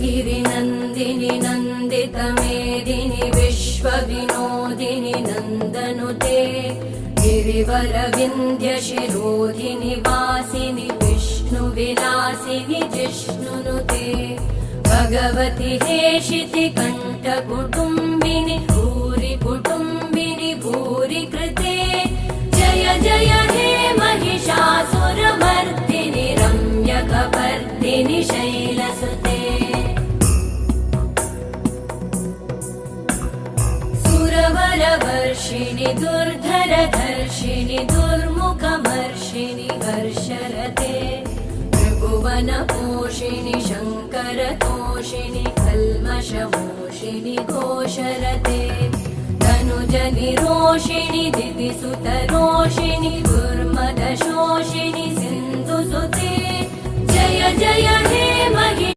गिरिनन्दिनि नन्दितमेदिनि विश्वविनोदिनि नन्दनुते गिरिवरविन्ध्यशिरोधिनि वासिनि विष्णुविलासिनि जिष्णुनुते भगवति हेशिति कण्ठकुटुम्बिनि भूरि कुटुम्बिनि भूरि कृते जय जय हे महिषासुरमर्दिनि रम्यकपर्दिनि शैलसुते सुरवरवर्षिणि दुर्धरधर्षिणि दुर्मुखमर्षिणि हर्षरते त्रिभुवनपोषिणि शङ्करतोषिणि कल्मषमोषिणि घोषरते तनुजनिरोषिणि दिविसुतरोषिणि दुर्मदशोषिणि सिन्धुसुते जय जय हे